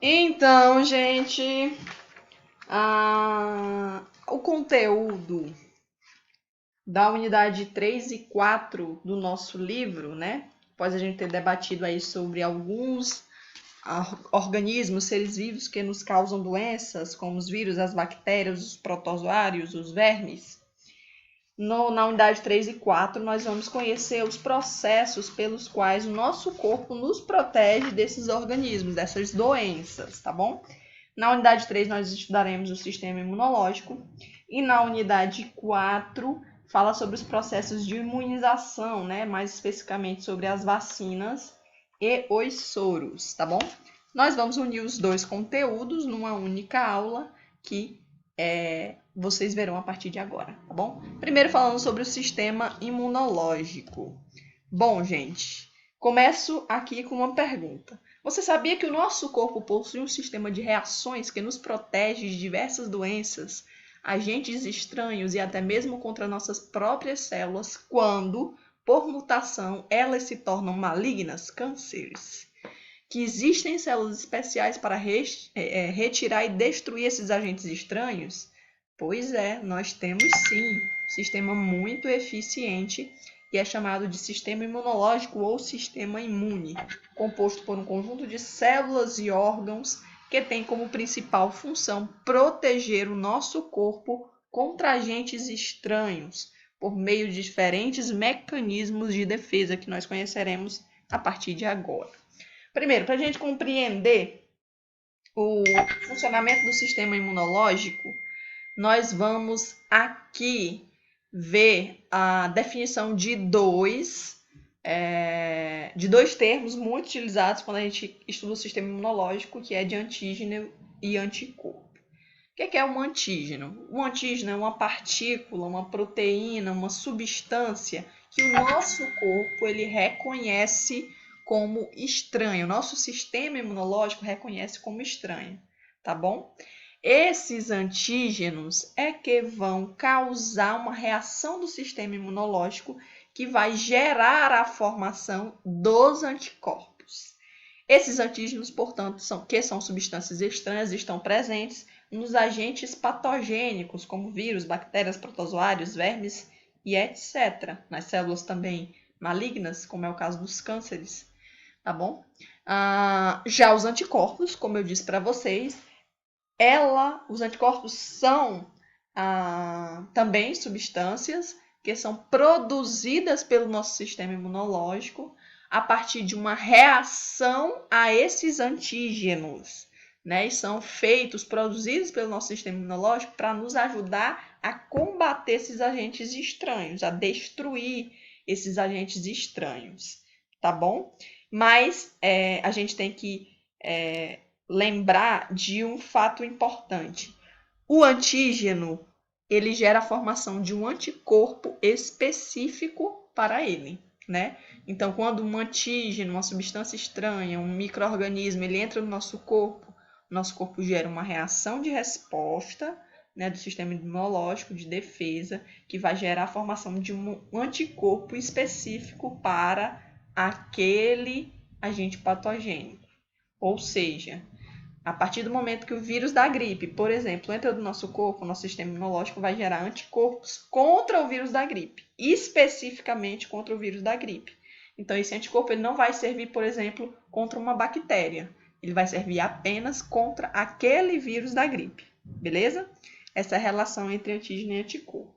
Então, gente, o conteúdo da unidade 3 e 4 do nosso livro, né? Após a gente ter debatido aí sobre alguns organismos, seres vivos que nos causam doenças, como os vírus, as bactérias, os protozoários, os vermes. Na unidade 3 e 4, nós vamos conhecer os processos pelos quais o nosso corpo nos protege desses organismos, dessas doenças, tá bom? Na unidade 3, nós estudaremos o sistema imunológico. E na unidade 4, fala sobre os processos de imunização, né? Mais especificamente sobre as vacinas e os soros, tá bom? Nós vamos unir os dois conteúdos numa única aula que vocês verão a partir de agora, tá bom? Primeiro falando sobre o sistema imunológico. Bom, gente, começo aqui com uma pergunta. Você sabia que o nosso corpo possui um sistema de reações que nos protege de diversas doenças, agentes estranhos e até mesmo contra nossas próprias células quando, por mutação, elas se tornam malignas, cânceres? Que existem células especiais para retirar e destruir esses agentes estranhos? Pois é, nós temos sim um sistema muito eficiente e é chamado de sistema imunológico ou sistema imune, composto por um conjunto de células e órgãos que tem como principal função proteger o nosso corpo contra agentes estranhos, por meio de diferentes mecanismos de defesa que nós conheceremos a partir de agora. Primeiro, para a gente compreender o funcionamento do sistema imunológico, nós vamos aqui ver a definição de dois termos muito utilizados quando a gente estuda o sistema imunológico, que é de antígeno e anticorpo. O que é um antígeno? Um antígeno é uma partícula, uma proteína, uma substância que o nosso corpo ele reconhece como estranho. O nosso sistema imunológico reconhece como estranho, tá bom? Esses antígenos é que vão causar uma reação do sistema imunológico que vai gerar a formação dos anticorpos. Esses antígenos, portanto, que são substâncias estranhas, estão presentes nos agentes patogênicos, como vírus, bactérias, protozoários, vermes e etc. Nas células também malignas, como é o caso dos cânceres, tá bom? Já os anticorpos, como eu disse para vocês, os anticorpos são também substâncias que são produzidas pelo nosso sistema imunológico a partir de uma reação a esses antígenos, né? E são produzidos pelo nosso sistema imunológico para nos ajudar a combater esses agentes estranhos, a destruir esses agentes estranhos, tá bom? Mas a gente tem que lembrar de um fato importante. O antígeno, ele gera a formação de um anticorpo específico para ele, né? Então, quando um antígeno, uma substância estranha, um micro-organismo, ele entra no nosso corpo gera uma reação de resposta, né, do sistema imunológico de defesa, que vai gerar a formação de um anticorpo específico para aquele agente patogênico. Ou seja, a partir do momento que o vírus da gripe, por exemplo, entra no nosso corpo, o nosso sistema imunológico vai gerar anticorpos contra o vírus da gripe, especificamente contra o vírus da gripe. Então, esse anticorpo ele não vai servir, por exemplo, contra uma bactéria. Ele vai servir apenas contra aquele vírus da gripe, beleza? Essa é a relação entre antígeno e anticorpo.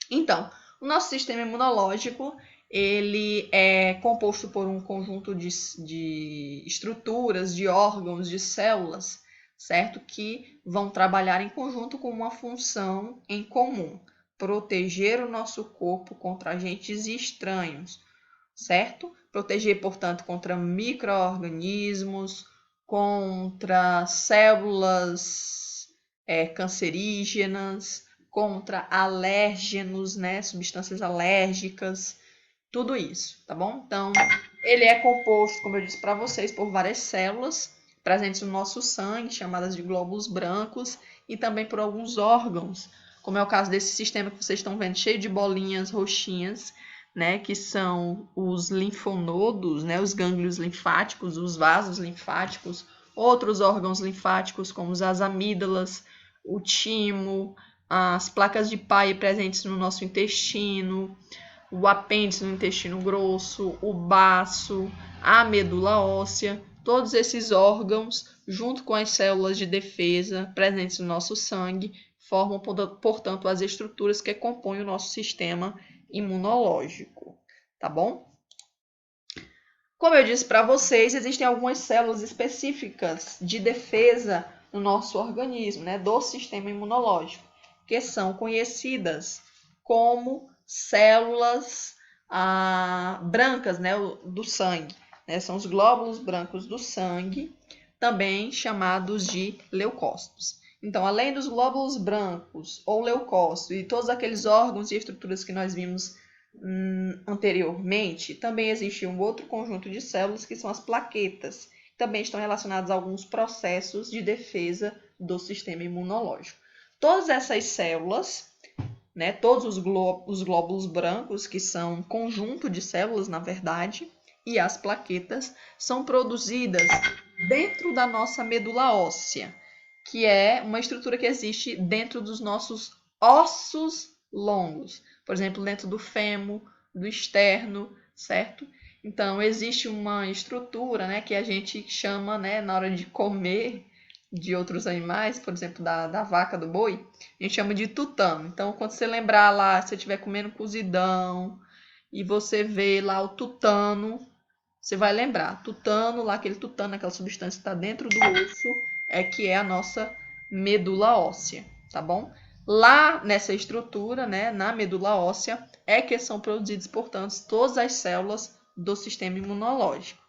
Então, o nosso sistema imunológico ele é composto por um conjunto de estruturas, de órgãos, de células, certo? Que vão trabalhar em conjunto com uma função em comum, proteger o nosso corpo contra agentes estranhos, certo? Proteger, portanto, contra micro-organismos, contra células cancerígenas, contra alérgenos, né? Substâncias alérgicas, tudo isso, tá bom? Então, ele é composto, como eu disse para vocês, por várias células presentes no nosso sangue, chamadas de glóbulos brancos, e também por alguns órgãos, como é o caso desse sistema que vocês estão vendo, cheio de bolinhas roxinhas, né, que são os linfonodos, né, os gânglios linfáticos, os vasos linfáticos, outros órgãos linfáticos, como as amígdalas, o timo, as placas de Peyer presentes no nosso intestino, o apêndice no intestino grosso, o baço, a medula óssea, todos esses órgãos, junto com as células de defesa presentes no nosso sangue, formam, portanto, as estruturas que compõem o nosso sistema imunológico, tá bom? Como eu disse para vocês, existem algumas células específicas de defesa no nosso organismo, né, do sistema imunológico, que são conhecidas como células brancas, né, do sangue. Né, são os glóbulos brancos do sangue, também chamados de leucócitos. Então, além dos glóbulos brancos ou leucócitos e todos aqueles órgãos e estruturas que nós vimos anteriormente, também existe um outro conjunto de células que são as plaquetas, que também estão relacionadas a alguns processos de defesa do sistema imunológico. Todas essas células, né, todos os glóbulos brancos, que são um conjunto de células, na verdade, e as plaquetas, são produzidas dentro da nossa medula óssea, que é uma estrutura que existe dentro dos nossos ossos longos. Por exemplo, dentro do fêmur, do externo, certo? Então, existe uma estrutura, né, que a gente chama, né, na hora de comer de outros animais, por exemplo, da vaca, do boi, a gente chama de tutano. Então, quando você lembrar lá, se você estiver comendo cozidão e você vê lá o tutano, você vai lembrar. Tutano, lá aquele tutano, aquela substância que está dentro do osso, que é a nossa medula óssea, tá bom? Lá nessa estrutura, né, na medula óssea, que são produzidas, portanto, todas as células do sistema imunológico,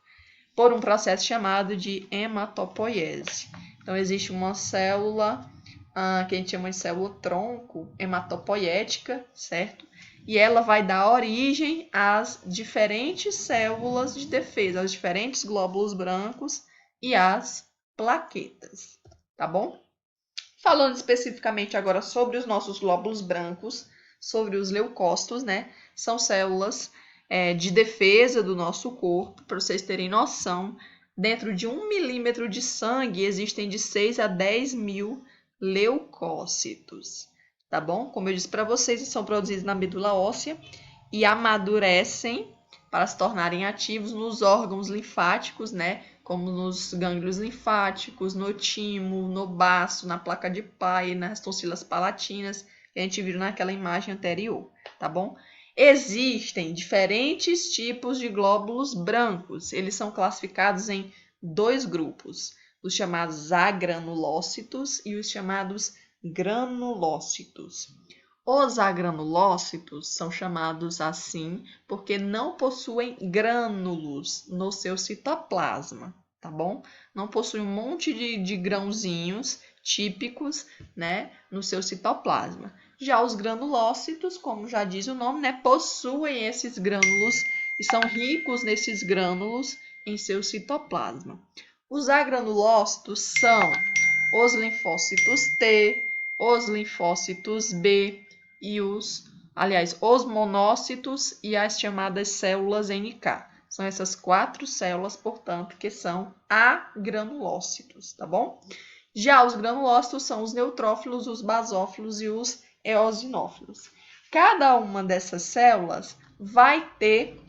por um processo chamado de hematopoiese. Então, existe uma célula que a gente chama de célula tronco hematopoética, certo? E ela vai dar origem às diferentes células de defesa, aos diferentes glóbulos brancos e às plaquetas, tá bom? Falando especificamente agora sobre os nossos glóbulos brancos, sobre os leucócitos, né? São células de defesa do nosso corpo. Para vocês terem noção, dentro de 1 milímetro de sangue existem de 6 a 10 mil leucócitos, tá bom? Como eu disse para vocês, são produzidos na medula óssea e amadurecem para se tornarem ativos nos órgãos linfáticos, né? Como nos gânglios linfáticos, no timo, no baço, na placa de Peyer, nas tonsilas palatinas, que a gente viu naquela imagem anterior, tá bom? Existem diferentes tipos de glóbulos brancos. Eles são classificados em 2 grupos, os chamados agranulócitos e os chamados granulócitos. Os agranulócitos são chamados assim porque não possuem grânulos no seu citoplasma, tá bom? Não possuem um monte de grãozinhos típicos, né, no seu citoplasma. Já os granulócitos, como já diz o nome, né, possuem esses grânulos e são ricos nesses grânulos em seu citoplasma. Os agranulócitos são os linfócitos T, os linfócitos B, e os monócitos e as chamadas células NK. São essas 4 células, portanto, que são agranulócitos, tá bom? Já os granulócitos são os neutrófilos, os basófilos e os eosinófilos. Cada uma dessas células vai ter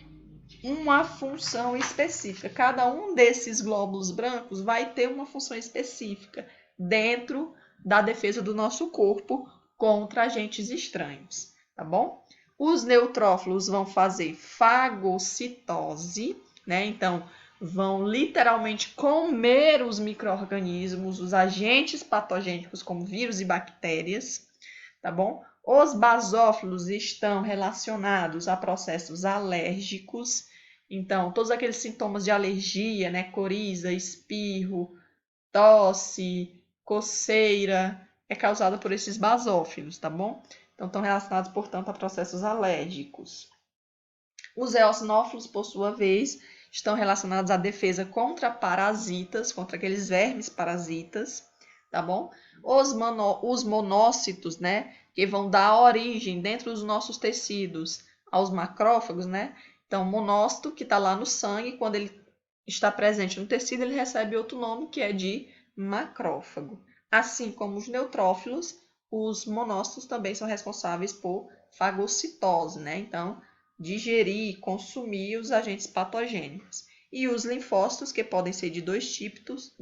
uma função específica. Cada um desses glóbulos brancos vai ter uma função específica dentro da defesa do nosso corpo contra agentes estranhos, tá bom? Os neutrófilos vão fazer fagocitose, né? Então, vão literalmente comer os micro-organismos, os agentes patogênicos como vírus e bactérias, tá bom? Os basófilos estão relacionados a processos alérgicos, então, todos aqueles sintomas de alergia, né? Coriza, espirro, tosse, coceira, é causada por esses basófilos, tá bom? Então, estão relacionados, portanto, a processos alérgicos. Os eosinófilos, por sua vez, estão relacionados à defesa contra parasitas, contra aqueles vermes parasitas, tá bom? Os monócitos, né, que vão dar origem dentro dos nossos tecidos aos macrófagos, né? Então, o monócito que está lá no sangue, quando ele está presente no tecido, ele recebe outro nome, que é de macrófago. Assim como os neutrófilos, os monócitos também são responsáveis por fagocitose, né? Então, digerir, consumir os agentes patogênicos. E os linfócitos, que podem ser de dois tipos,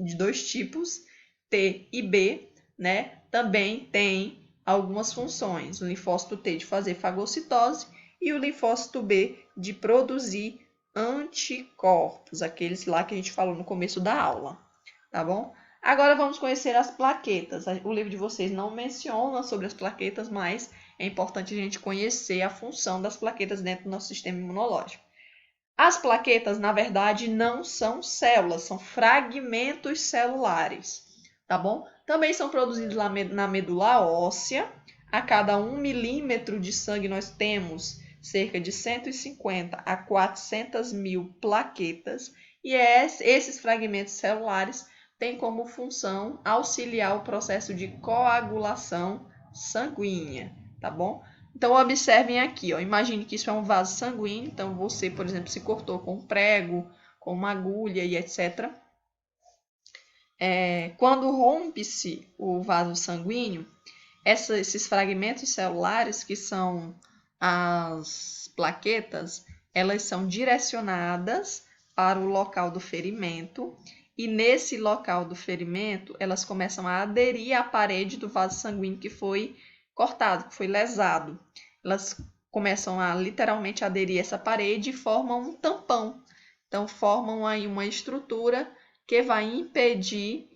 T e B, né? Também têm algumas funções. O linfócito T de fazer fagocitose e o linfócito B de produzir anticorpos, aqueles lá que a gente falou no começo da aula, tá bom? Agora vamos conhecer as plaquetas. O livro de vocês não menciona sobre as plaquetas, mas é importante a gente conhecer a função das plaquetas dentro do nosso sistema imunológico. As plaquetas, na verdade, não são células, são fragmentos celulares, tá bom? Também são produzidos na medula óssea. A cada 1 milímetro de sangue nós temos cerca de 150 a 400 mil plaquetas. E esses fragmentos celulares têm como função auxiliar o processo de coagulação sanguínea, tá bom? Então, observem aqui, ó. Imagine que isso é um vaso sanguíneo. Então, você, por exemplo, se cortou com um prego, com uma agulha e etc. Quando rompe-se o vaso sanguíneo, esses fragmentos celulares, que são as plaquetas, elas são direcionadas para o local do ferimento. E nesse local do ferimento, elas começam a aderir à parede do vaso sanguíneo que foi cortado, que foi lesado. Elas começam a literalmente aderir a essa parede e formam um tampão. Então, formam aí uma estrutura que vai impedir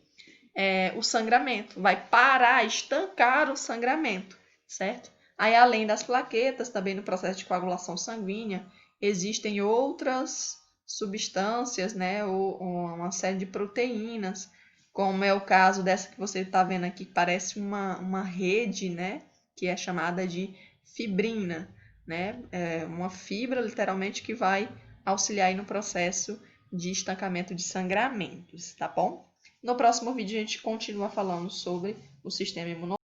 o sangramento, vai parar, estancar o sangramento, certo? Aí, além das plaquetas, também no processo de coagulação sanguínea, existem outras substâncias, né, ou uma série de proteínas, como é o caso dessa que você está vendo aqui, que parece uma rede, né, que é chamada de fibrina, né, uma fibra, literalmente, que vai auxiliar aí no processo de estancamento de sangramentos, tá bom? No próximo vídeo a gente continua falando sobre o sistema imunológico.